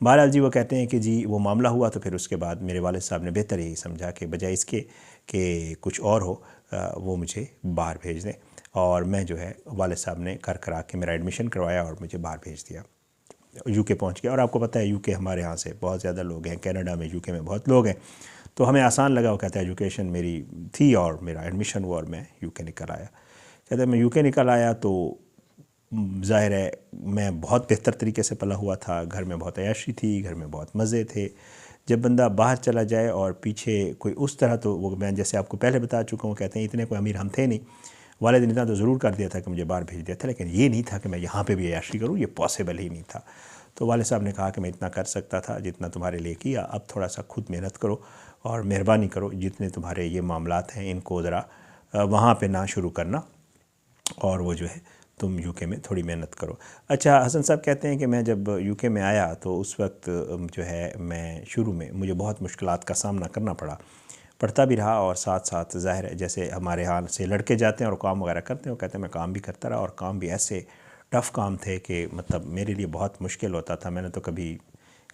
بہرحال جی وہ کہتے ہیں کہ جی وہ معاملہ ہوا تو پھر اس کے بعد میرے والد صاحب نے بہتر یہی سمجھا کہ بجائے اس کے کہ کچھ اور ہو وہ مجھے باہر بھیج دیں، اور میں جو ہے والد صاحب نے کرا کے میرا ایڈمیشن کروایا اور مجھے باہر بھیج دیا، یو کے پہنچ گیا۔ اور آپ کو پتہ ہے یو کے ہمارے ہاں سے بہت زیادہ لوگ ہیں، کینیڈا میں یو کے میں بہت لوگ ہیں، تو ہمیں آسان لگا۔ وہ کہتا ہے ایجوکیشن میری تھی اور میرا ایڈمیشن ہوا اور میں یو کے نکل آیا۔ کہتا ہے میں یو کے نکل آیا تو ظاہر ہے میں بہت بہتر طریقے سے پلا ہوا تھا، گھر میں بہت عیاشی تھی، گھر میں بہت مزے تھے۔ جب بندہ باہر چلا جائے اور پیچھے کوئی اس طرح، تو وہ میں جیسے آپ کو پہلے بتا چکا ہوں، کہتے ہیں اتنے کوئی امیر ہم تھے نہیں، والد نے اتنا تو ضرور کر دیا تھا کہ مجھے باہر بھیج دیا تھا، لیکن یہ نہیں تھا کہ میں یہاں پہ بھی عیاشی کروں، یہ پاسبل ہی نہیں تھا۔ تو والد صاحب نے کہا کہ میں اتنا کر سکتا تھا جتنا تمہارے لیے کیا، اب تھوڑا سا خود محنت کرو اور مہربانی کرو جتنے تمہارے یہ معاملات ہیں ان کو ذرا وہاں پہ نہ شروع کرنا، اور وہ جو ہے تم یو کے میں تھوڑی محنت کرو۔ اچھا، حسن صاحب کہتے ہیں کہ میں جب یو کے میں آیا تو اس وقت جو ہے میں شروع میں مجھے بہت مشکلات کا سامنا کرنا پڑا، پڑھتا بھی رہا اور ساتھ ساتھ ظاہر ہے جیسے ہمارے ہاں سے لڑکے جاتے ہیں اور کام وغیرہ کرتے ہیں، وہ کہتے ہیں میں کام بھی کرتا رہا، اور کام بھی ایسے ٹف کام تھے کہ مطلب میرے لیے بہت مشکل ہوتا تھا۔ میں نے تو کبھی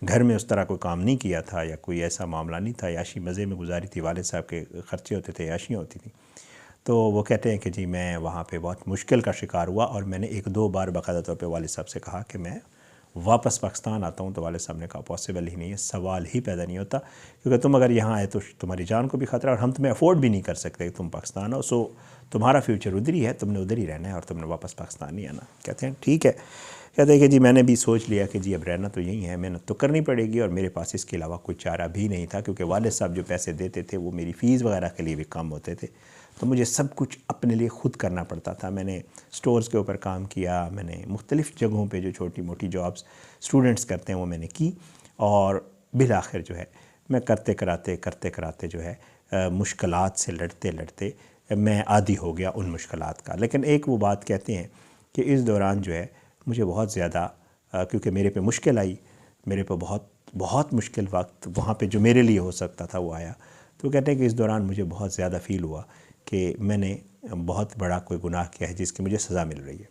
گھر میں اس طرح کوئی کام نہیں کیا تھا یا کوئی ایسا معاملہ نہیں تھا، عیاشی مزے میں گزاری تھی، والد صاحب کے خرچے ہوتے تھے، عیاشیاں ہوتی تھیں۔ تو وہ کہتے ہیں کہ جی میں وہاں پہ بہت مشکل کا شکار ہوا، اور میں نے ایک دو بار باقاعدہ طور پہ والد صاحب سے کہا کہ میں واپس پاکستان آتا ہوں، تو والد صاحب نے کہا پاسبل ہی نہیں ہے، سوال ہی پیدا نہیں ہوتا، کیونکہ تم اگر یہاں آئے تو تمہاری جان کو بھی خطرہ، اور ہم تمہیں افورڈ بھی نہیں کر سکتے کہ تم پاکستان آؤ، سو تمہارا فیوچر ادھر ہی ہے، تم نے ادھر ہی رہنا ہے اور تم نے واپس پاکستان نہیں آنا۔ کہتے ہیں ٹھیک ہے۔ کہتے ہیں کہ جی میں نے بھی سوچ لیا کہ جی اب رہنا تو یہی ہے، محنت تو کرنی پڑے گی، اور میرے پاس اس کے علاوہ کوئی چارہ بھی نہیں تھا، کیونکہ والد صاحب جو پیسے دیتے تھے وہ میری فیس وغیرہ کے لیے بھی کم ہوتے تھے، تو مجھے سب کچھ اپنے لیے خود کرنا پڑتا تھا۔ میں نے سٹورز کے اوپر کام کیا، میں نے مختلف جگہوں پہ جو چھوٹی موٹی جابس اسٹوڈنٹس کرتے ہیں وہ میں نے کی، اور بالآخر جو ہے میں کرتے کراتے جو ہے مشکلات سے لڑتے میں عادی ہو گیا ان مشکلات کا۔ لیکن ایک وہ بات کہتے ہیں کہ اس دوران جو ہے مجھے بہت زیادہ کیونکہ میرے پہ مشکل آئی، میرے پہ بہت مشکل وقت وہاں پہ جو میرے لیے ہو سکتا تھا وہ آیا، تو کہتے ہیں کہ اس دوران مجھے بہت زیادہ فیل ہوا کہ میں نے بہت بڑا کوئی گناہ کیا ہے جس کی مجھے سزا مل رہی ہے۔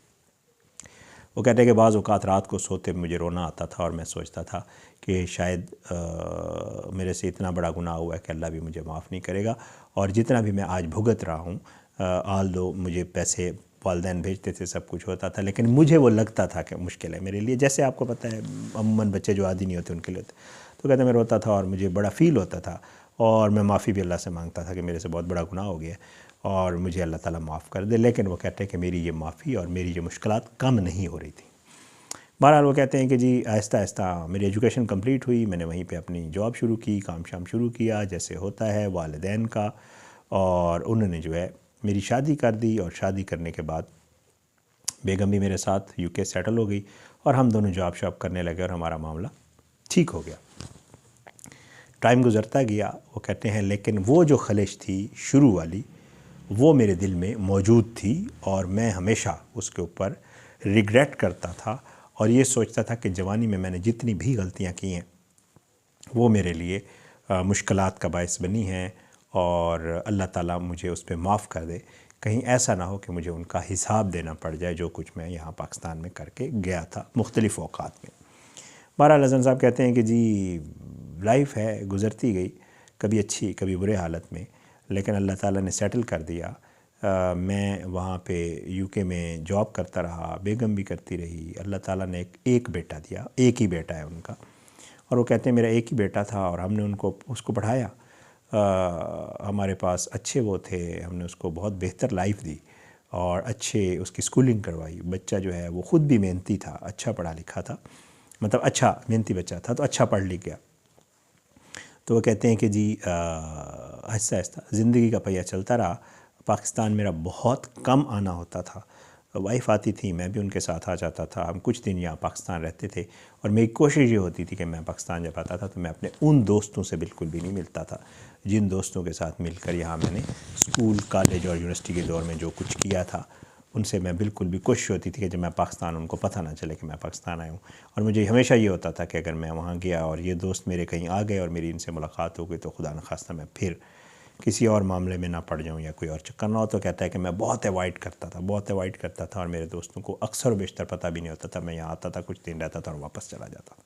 وہ کہتے ہیں کہ بعض اوقات رات کو سوتے مجھے رونا آتا تھا، اور میں سوچتا تھا کہ شاید میرے سے اتنا بڑا گناہ ہوا ہے کہ اللہ بھی مجھے معاف نہیں کرے گا، اور جتنا بھی میں آج بھگت رہا ہوں، آل دو مجھے پیسے والدین بھیجتے تھے، سب کچھ ہوتا تھا، لیکن مجھے وہ لگتا تھا کہ مشکل ہے میرے لیے، جیسے آپ کو پتہ ہے عموماً بچے جو عادی نہیں ہوتے ان کے لیے ہوتے۔ تو کہتے ہیں میں روتا تھا اور مجھے بڑا فیل ہوتا تھا، اور میں معافی بھی اللہ سے مانگتا تھا کہ میرے سے بہت بڑا گناہ ہو گیا اور مجھے اللہ تعالیٰ معاف کر دے، لیکن وہ کہتے ہیں کہ میری یہ معافی اور میری یہ مشکلات کم نہیں ہو رہی تھی۔ بہرحال وہ کہتے ہیں کہ جی آہستہ آہستہ میری ایجوکیشن کمپلیٹ ہوئی، میں نے وہیں پہ اپنی جاب شروع کی، کام شام شروع کیا جیسے ہوتا ہے والدین کا، اور انہوں نے جو ہے میری شادی کر دی، اور شادی کرنے کے بعد بیگم بھی میرے ساتھ یو کے سیٹل ہو گئی، اور ہم دونوں جاب شاب کرنے لگے اور ہمارا معاملہ ٹھیک ہو گیا۔ ٹائم گزرتا گیا، وہ کہتے ہیں لیکن وہ جو خلش تھی شروع والی وہ میرے دل میں موجود تھی، اور میں ہمیشہ اس کے اوپر ریگریٹ کرتا تھا، اور یہ سوچتا تھا کہ جوانی میں نے جتنی بھی غلطیاں کی ہیں وہ میرے لیے مشکلات کا باعث بنی ہیں، اور اللہ تعالیٰ مجھے اس پہ معاف کر دے، کہیں ایسا نہ ہو کہ مجھے ان کا حساب دینا پڑ جائے جو کچھ میں یہاں پاکستان میں کر کے گیا تھا مختلف اوقات میں۔ بہرحال حسن صاحب کہتے ہیں کہ جی لائف ہے، گزرتی گئی، کبھی اچھی کبھی برے حالت میں، لیکن اللہ تعالیٰ نے سیٹل کر دیا۔ میں وہاں پہ یو کے میں جاب کرتا رہا، بیگم بھی کرتی رہی، اللہ تعالیٰ نے ایک بیٹا دیا، ایک ہی بیٹا ہے ان کا، اور وہ کہتے ہیں میرا ایک ہی بیٹا تھا اور ہم نے اس کو پڑھایا، ہمارے پاس اچھے وہ تھے، ہم نے اس کو بہت بہتر لائف دی اور اچھے اس کی سکولنگ کروائی۔ بچہ جو ہے وہ خود بھی محنتی تھا، اچھا پڑھا لکھا تھا، مطلب اچھا محنتی بچہ تھا تو اچھا پڑھ لکھ گیا۔ تو وہ کہتے ہیں کہ جی آہستہ آہستہ زندگی کا پہیہ چلتا رہا۔ پاکستان میرا بہت کم آنا ہوتا تھا، وائف آتی تھی، میں بھی ان کے ساتھ آ جاتا تھا، ہم کچھ دن یہاں پاکستان رہتے تھے، اور میری کوشش یہ ہوتی تھی کہ میں پاکستان جب آتا تھا تو میں اپنے ان دوستوں سے بالکل بھی نہیں ملتا تھا جن دوستوں کے ساتھ مل کر یہاں میں نے اسکول، کالج اور یونیورسٹی کے دور میں جو کچھ کیا تھا، ان سے میں بالکل بھی کوشش ہوتی تھی کہ جب میں پاکستان ان کو پتہ نہ چلے کہ میں پاکستان آیا ہوں، اور مجھے ہمیشہ یہ ہوتا تھا کہ اگر میں وہاں گیا اور یہ دوست میرے کہیں آ گئے اور میری ان سے ملاقات ہو گئی تو خدا نخواستہ میں پھر کسی اور معاملے میں نہ پڑ جاؤں یا کوئی اور چکر نہ ہو۔ تو کہتا ہے کہ میں بہت اوائڈ کرتا تھا اور میرے دوستوں کو اکثر و بیشتر پتہ بھی نہیں ہوتا تھا، میں یہاں آتا تھا، کچھ دن رہتا تھا اور واپس چلا جاتا تھا۔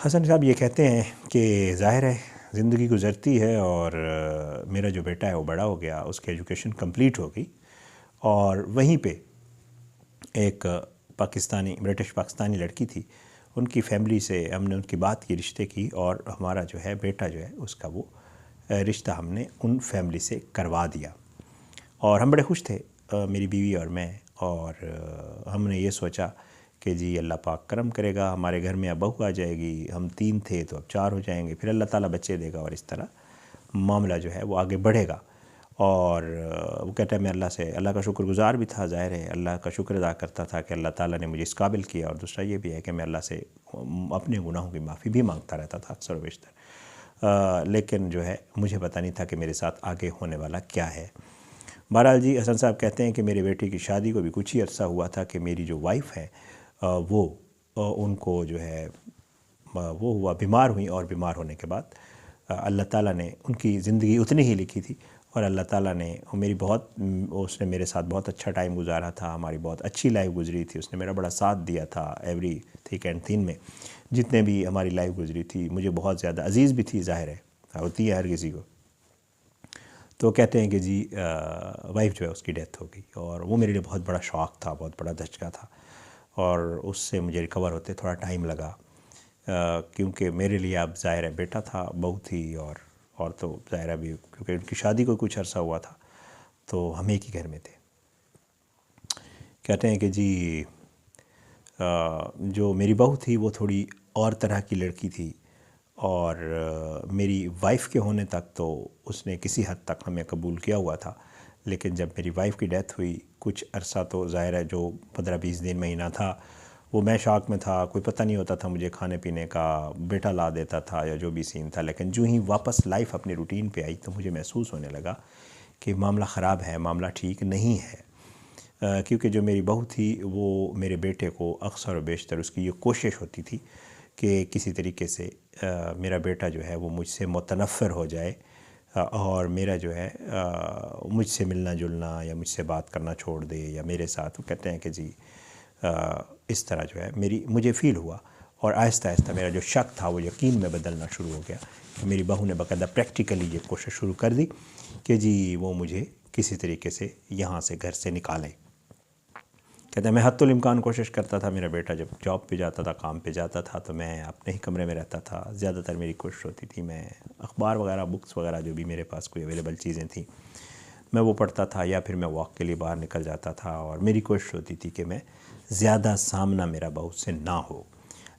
حسن صاحب یہ کہتے ہیں کہ ظاہر ہے زندگی گزرتی ہے اور میرا جو بیٹا ہے وہ بڑا ہو گیا، اس کی ایجوکیشن کمپلیٹ ہو گئی، اور وہیں پہ ایک برٹش پاکستانی لڑکی تھی، ان کی فیملی سے ہم نے ان کی بات کی، رشتے کی، اور ہمارا جو ہے بیٹا جو ہے اس کا وہ رشتہ ہم نے ان فیملی سے کروا دیا، اور ہم بڑے خوش تھے، میری بیوی اور میں، اور ہم نے یہ سوچا کہ جی اللہ پاک کرم کرے گا، ہمارے گھر میں اب بہو آ جائے گی، ہم 3 تھے تو اب 4 ہو جائیں گے، پھر اللہ تعالیٰ بچے دے گا، اور اس طرح معاملہ جو ہے وہ آگے بڑھے گا۔ اور وہ کہتا ہے میں اللہ کا شکر گزار بھی تھا، ظاہر ہے اللہ کا شکر ادا کرتا تھا کہ اللہ تعالیٰ نے مجھے اس قابل کیا، اور دوسرا یہ بھی ہے کہ میں اللہ سے اپنے گناہوں کی معافی بھی مانگتا رہتا تھا اکثر و بیشتر، لیکن جو ہے مجھے پتہ نہیں تھا کہ میرے ساتھ آگے ہونے والا کیا ہے۔ بہرحال جی، حسن صاحب کہتے ہیں کہ میرے بیٹے کی شادی کو بھی کچھ ہی عرصہ ہوا تھا کہ میری جو وائف ہے وہ ان کو جو ہے وہ ہوا، بیمار ہوئیں، اور بیمار ہونے کے بعد اللہ تعالیٰ نے ان کی زندگی اتنی ہی لکھی تھی، اور اللہ تعالیٰ نے اس نے میرے ساتھ بہت اچھا ٹائم گزارا تھا، ہماری بہت اچھی لائف گزری تھی، اس نے میرا بڑا ساتھ دیا تھا ایوری تھک اینڈ تھن میں، جتنے بھی ہماری لائف گزری تھی مجھے بہت زیادہ عزیز بھی تھی، ظاہر ہے ہوتی ہے ہر کسی کو۔ تو کہتے ہیں کہ جی وائف جو ہے اس کی ڈیتھ ہو گئی، اور وہ میرے لیے بہت بڑا شوق تھا، بہت بڑا دھچکا تھا، اور اس سے مجھے ریکور ہوتے تھوڑا ٹائم لگا، کیونکہ میرے لیے اب ظاہر ہے بیٹا تھا، بہو تھی، اور تو ظاہر ہے بھی کیونکہ ان کی شادی کو کچھ عرصہ ہوا تھا تو ہم ایک ہی گھر میں تھے۔ کہتے ہیں کہ جی جو میری بہو تھی وہ تھوڑی اور طرح کی لڑکی تھی، اور میری وائف کے ہونے تک تو اس نے کسی حد تک ہمیں قبول کیا ہوا تھا، لیکن جب میری وائف کی ڈیتھ ہوئی کچھ عرصہ تو ظاہر ہے جو 15-20 دن مہینہ تھا وہ میں شاک میں تھا، کوئی پتہ نہیں ہوتا تھا مجھے کھانے پینے کا، بیٹا لا دیتا تھا یا جو بھی سین تھا، لیکن جو ہی واپس لائف اپنی روٹین پہ آئی تو مجھے محسوس ہونے لگا کہ معاملہ خراب ہے، معاملہ ٹھیک نہیں ہے، کیونکہ جو میری بہو تھی وہ میرے بیٹے کو اکثر و بیشتر اس کی یہ کوشش ہوتی تھی کہ کسی طریقے سے میرا بیٹا جو ہے وہ مجھ سے متنفر ہو جائے، اور میرا جو ہے مجھ سے ملنا جلنا یا مجھ سے بات کرنا چھوڑ دے، یا میرے ساتھ وہ کہتے ہیں کہ جی اس طرح جو ہے مجھے فیل ہوا، اور آہستہ آہستہ میرا جو شک تھا وہ یقین میں بدلنا شروع ہو گیا کہ میری بہو نے باقاعدہ پریکٹیکلی یہ کوشش شروع کر دی کہ جی وہ مجھے کسی طریقے سے یہاں سے گھر سے نکالیں۔ کہتے ہیں میں حد الامکان کوشش کرتا تھا، میرا بیٹا جب جاب پہ جاتا تھا، کام پہ جاتا تھا تو میں اپنے ہی کمرے میں رہتا تھا، زیادہ تر میری کوشش ہوتی تھی میں اخبار وغیرہ، بکس وغیرہ جو بھی میرے پاس کوئی اویلیبل چیزیں تھیں میں وہ پڑھتا تھا، یا پھر میں واک کے لیے باہر نکل جاتا تھا، اور میری کوشش ہوتی تھی کہ میں زیادہ سامنا میرا بہو سے نہ ہو،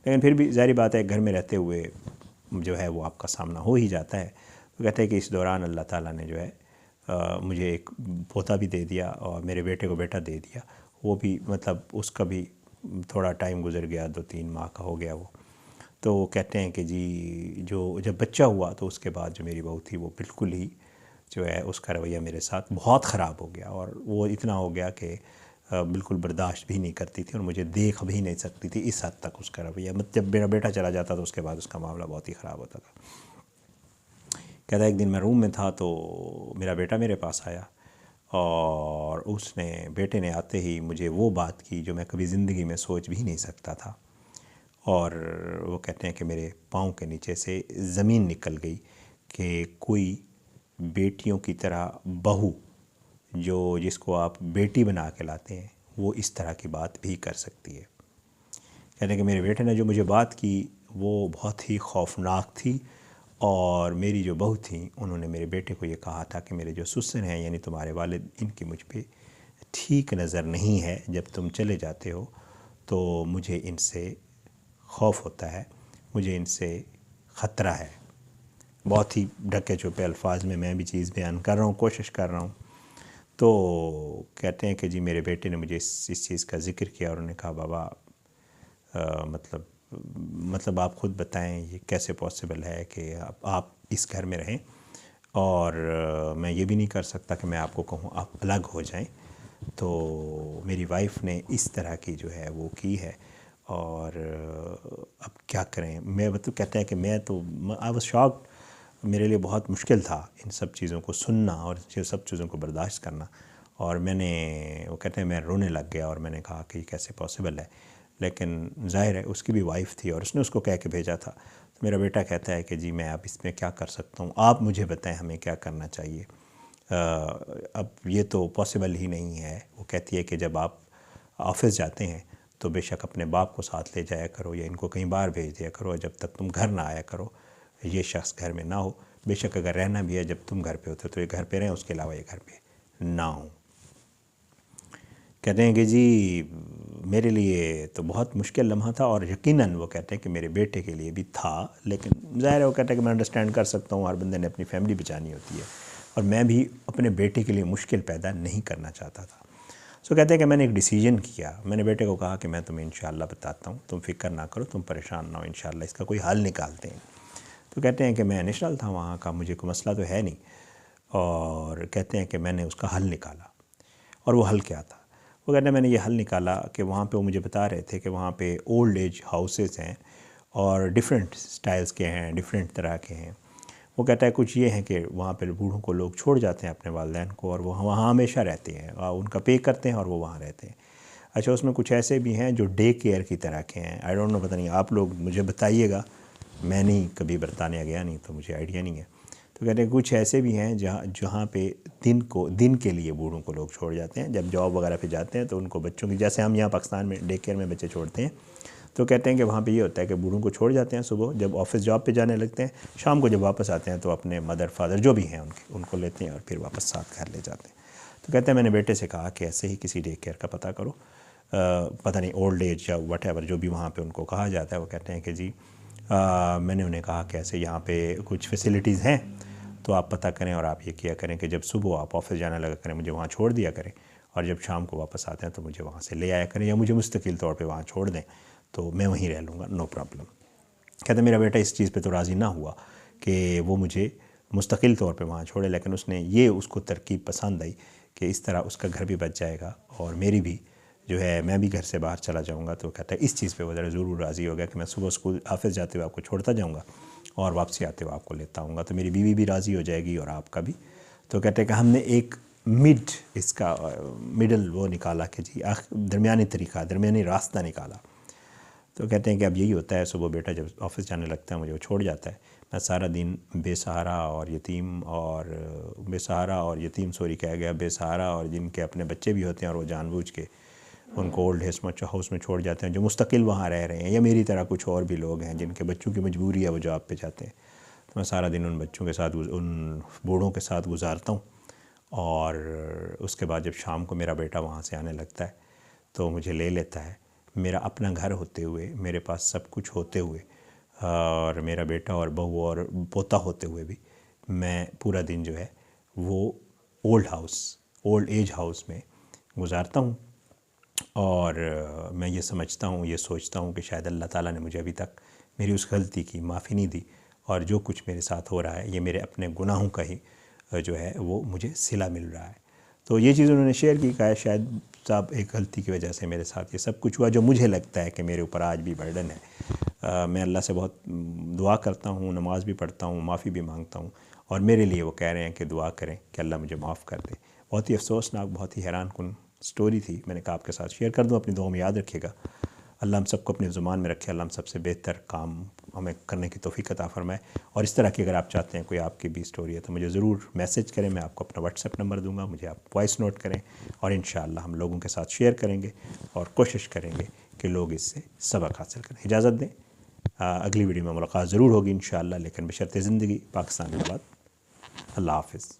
لیکن پھر بھی ظاہری بات ہے گھر میں رہتے ہوئے جو ہے وہ آپ کا سامنا ہو ہی جاتا ہے۔ تو کہتے ہیں کہ اس دوران اللہ تعالیٰ نے جو ہے مجھے ایک پوتا بھی دے دیا، اور میرے بیٹے کو بیٹا دے دیا، وہ بھی مطلب اس کا بھی تھوڑا ٹائم گزر گیا، 2-3 ماہ کا ہو گیا وہ۔ تو وہ کہتے ہیں کہ جی جب بچہ ہوا تو اس کے بعد جو میری بہو تھی وہ بالکل ہی جو ہے اس کا رویہ میرے ساتھ بہت خراب ہو گیا، اور وہ اتنا ہو گیا کہ بالکل برداشت بھی نہیں کرتی تھی، اور مجھے دیکھ بھی نہیں سکتی تھی، اس حد تک اس کا رویہ، جب میرا بیٹا چلا جاتا تو اس کے بعد اس کا معاملہ بہت ہی خراب ہوتا تھا۔ کہتا ہے ایک دن میں روم میں تھا تو میرا بیٹا میرے پاس آیا، اور بیٹے نے آتے ہی مجھے وہ بات کی جو میں کبھی زندگی میں سوچ بھی نہیں سکتا تھا، اور وہ کہتے ہیں کہ میرے پاؤں کے نیچے سے زمین نکل گئی کہ کوئی بیٹیوں کی طرح بہو جس کو آپ بیٹی بنا کے لاتے ہیں وہ اس طرح کی بات بھی کر سکتی ہے۔ کہتے ہیں کہ میرے بیٹے نے جو مجھے بات کی وہ بہت ہی خوفناک تھی، اور میری جو بہو تھیں انہوں نے میرے بیٹے کو یہ کہا تھا کہ میرے جو سسر ہیں یعنی تمہارے والد، ان کی مجھ پہ ٹھیک نظر نہیں ہے، جب تم چلے جاتے ہو تو مجھے ان سے خوف ہوتا ہے، مجھے ان سے خطرہ ہے۔ بہت ہی ڈھکے چھپے الفاظ میں بھی چیز بیان کر رہا ہوں، کوشش کر رہا ہوں۔ تو کہتے ہیں کہ جی میرے بیٹے نے مجھے اس چیز کا ذکر کیا، اور انہوں نے کہا بابا مطلب آپ خود بتائیں یہ کیسے پاسبل ہے کہ آپ اس گھر میں رہیں، اور میں یہ بھی نہیں کر سکتا کہ میں آپ کو کہوں آپ الگ ہو جائیں۔ تو میری وائف نے اس طرح کی جو ہے وہ کی ہے، اور اب کیا کریں، میں مطلب کہتے ہیں کہ میں تو آئی واز شاکڈ، میرے لیے بہت مشکل تھا ان سب چیزوں کو سننا اور یہ سب چیزوں کو برداشت کرنا، اور وہ کہتے ہیں میں رونے لگ گیا، اور میں نے کہا کہ یہ کیسے پاسبل ہے، لیکن ظاہر ہے اس کی بھی وائف تھی اور اس نے اس کو کہہ کے بھیجا تھا. تو میرا بیٹا کہتا ہے کہ جی میں اب اس میں کیا کر سکتا ہوں، آپ مجھے بتائیں ہمیں کیا کرنا چاہیے. اب یہ تو پاسبل ہی نہیں ہے. وہ کہتی ہے کہ جب آپ آفس جاتے ہیں تو بے شک اپنے باپ کو ساتھ لے جایا کرو یا ان کو کہیں باہر بھیج دیا کرو، جب تک تم گھر نہ آیا کرو یہ شخص گھر میں نہ ہو. بے شک اگر رہنا بھی ہے جب تم گھر پہ ہوتے تو یہ گھر پہ رہیں، اس کے علاوہ یہ گھر پہ نہ ہوں. کہتے ہیں کہ جی میرے لیے تو بہت مشکل لمحہ تھا، اور یقیناً وہ کہتے ہیں کہ میرے بیٹے کے لیے بھی تھا، لیکن ظاہر ہے وہ کہتے ہیں کہ میں انڈرسٹینڈ کر سکتا ہوں، ہر بندے نے اپنی فیملی بچانی ہوتی ہے، اور میں بھی اپنے بیٹے کے لیے مشکل پیدا نہیں کرنا چاہتا تھا. سو کہتے ہیں کہ میں نے ایک ڈیسیجن کیا. میں نے بیٹے کو کہا کہ میں تمہیں انشاءاللہ بتاتا ہوں، تم فکر نہ کرو، تم پریشان نہ ہو، انشاءاللہ اس کا کوئی حل نکالتے ہیں. تو کہتے ہیں کہ میں نیشنل تھا وہاں کا، مجھے کوئی مسئلہ تو ہے نہیں، اور کہتے ہیں کہ میں نے اس کا حل نکالا. اور وہ حل کیا تھا؟ وہ کہتے ہیں میں نے یہ حل نکالا کہ وہاں پہ وہ مجھے بتا رہے تھے کہ وہاں پہ اولڈ ایج ہاؤسز ہیں اور ڈیفرنٹ سٹائلز کے ہیں، ڈیفرنٹ طرح کے ہیں. وہ کہتا ہے کچھ یہ ہیں کہ وہاں پہ بوڑھوں کو لوگ چھوڑ جاتے ہیں اپنے والدین کو، اور وہ وہاں ہمیشہ رہتے ہیں، ان کا پے کرتے ہیں اور وہ وہاں رہتے ہیں. اچھا اس میں کچھ ایسے بھی ہیں جو ڈے کیئر کی طرح کے ہیں. آئی ڈونٹ نو، پتہ نہیں آپ لوگ مجھے بتائیے گا، میں نہیں کبھی برطانیہ گیا نہیں تو مجھے آئیڈیا نہیں ہے. تو کہتے ہیں کچھ ایسے بھی ہیں جہاں پہ دن کے لیے بوڑھوں کو لوگ چھوڑ جاتے ہیں. جب جاب وغیرہ پہ جاتے ہیں تو ان کو بچوں کی، جیسے ہم یہاں پاکستان میں ڈے کیئر میں بچے چھوڑتے ہیں، تو کہتے ہیں کہ وہاں پہ یہ ہوتا ہے کہ بوڑھوں کو چھوڑ جاتے ہیں صبح، جب آفس جاب پہ جانے لگتے ہیں، شام کو جب واپس آتے ہیں تو اپنے مدر فادر جو بھی ہیں ان کو لیتے ہیں اور پھر واپس ساتھ گھر لے جاتے ہیں. تو کہتے ہیں میں نے بیٹے سے کہا کہ ایسے ہی کسی ڈے کیئر کا پتہ کرو، پتہ نہیں اولڈ ایج یا وٹ ایور جو بھی وہاں پہ ان کو کہا جاتا ہے. وہ کہتے ہیں کہ جی میں نے انہیں کہا کہ ایسے یہاں پہ کچھ فیسلٹیز ہیں تو آپ پتہ کریں، اور آپ یہ کیا کریں کہ جب صبح آپ آفس جانے لگا کریں مجھے وہاں چھوڑ دیا کریں، اور جب شام کو واپس آتے ہیں تو مجھے وہاں سے لے آیا کریں، یا مجھے مستقل طور پہ وہاں چھوڑ دیں تو میں وہیں رہ لوں گا، نو پرابلم. کہتے ہیں میرا بیٹا اس چیز پہ تو راضی نہ ہوا کہ وہ مجھے مستقل طور پہ وہاں چھوڑے، لیکن اس کو ترکیب پسند آئی کہ اس طرح اس کا گھر بھی بچ جائے گا اور میری بھی جو ہے میں بھی گھر سے باہر چلا جاؤں گا. تو کہتا ہے اس چیز پہ وہ ضرور راضی ہو گیا کہ میں صبح اسکول آفس جاتے ہوئے آپ کو چھوڑتا جاؤں گا اور واپسی آتے ہوئے آپ کو لیتا ہوں گا، تو میری بیوی بھی راضی ہو جائے گی اور آپ کا بھی. تو کہتے ہیں کہ ہم نے ایک اس کا مڈل وہ نکالا کہ جی درمیانی طریقہ، درمیانی راستہ نکالا. تو کہتے ہیں کہ اب یہی ہوتا ہے، صبح بیٹا جب آفس جانے لگتا ہے مجھے وہ چھوڑ جاتا ہے، میں سارا دن بے سہارا اور جن کے اپنے بچے بھی ہوتے ہیں اور وہ جان بوجھ کے ان کو اولڈ ہاؤس میں چھوڑ جاتے ہیں، جو مستقل وہاں رہ رہے ہیں، یا میری طرح کچھ اور بھی لوگ ہیں جن کے بچوں کی مجبوری ہے وہ جاب پہ جاتے ہیں. تو میں سارا دن ان بچوں کے ساتھ، ان بوڑھوں کے ساتھ گزارتا ہوں، اور اس کے بعد جب شام کو میرا بیٹا وہاں سے آنے لگتا ہے تو مجھے لے لیتا ہے. میرا اپنا گھر ہوتے ہوئے، میرے پاس سب کچھ ہوتے ہوئے، اور میرا بیٹا اور بہو اور پوتا ہوتے ہوئے بھی میں پورا دن جو ہے وہ اولڈ ایج ہاؤس میں گزارتا ہوں. اور میں یہ سمجھتا ہوں، یہ سوچتا ہوں کہ شاید اللہ تعالیٰ نے مجھے ابھی تک میری اس غلطی کی معافی نہیں دی، اور جو کچھ میرے ساتھ ہو رہا ہے یہ میرے اپنے گناہوں کا ہی جو ہے وہ مجھے صلہ مل رہا ہے. تو یہ چیز انہوں نے شیئر کی، کہا شاید صاحب ایک غلطی کی وجہ سے میرے ساتھ یہ سب کچھ ہوا جو مجھے لگتا ہے کہ میرے اوپر آج بھی برڈن ہے. میں اللہ سے بہت دعا کرتا ہوں، نماز بھی پڑھتا ہوں، معافی بھی مانگتا ہوں، اور میرے لیے وہ کہہ رہے ہیں کہ دعا کریں کہ اللہ مجھے معاف کر دے. بہت ہی افسوسناک، بہت ہی حیران کن سٹوری تھی، میں نے کہا آپ کے ساتھ شیئر کر دوں. اپنی دعاؤں میں یاد رکھیے گا. اللہ ہم سب کو اپنی زبان میں رکھے، اللہ ہم سب سے بہتر کام ہمیں کرنے کی توفیق عطا فرمائے. اور اس طرح کی اگر آپ چاہتے ہیں کوئی آپ کی بھی سٹوری ہے تو مجھے ضرور میسج کریں، میں آپ کو اپنا واٹس ایپ نمبر دوں گا، مجھے آپ وائس نوٹ کریں، اور انشاءاللہ ہم لوگوں کے ساتھ شیئر کریں گے اور کوشش کریں گے کہ لوگ اس سے سبق حاصل کریں. اجازت دیں، اگلی ویڈیو میں ملاقات ضرور ہوگی انشاءاللہ، لیکن بشرط زندگی. پاکستان کے بعد اللہ حافظ.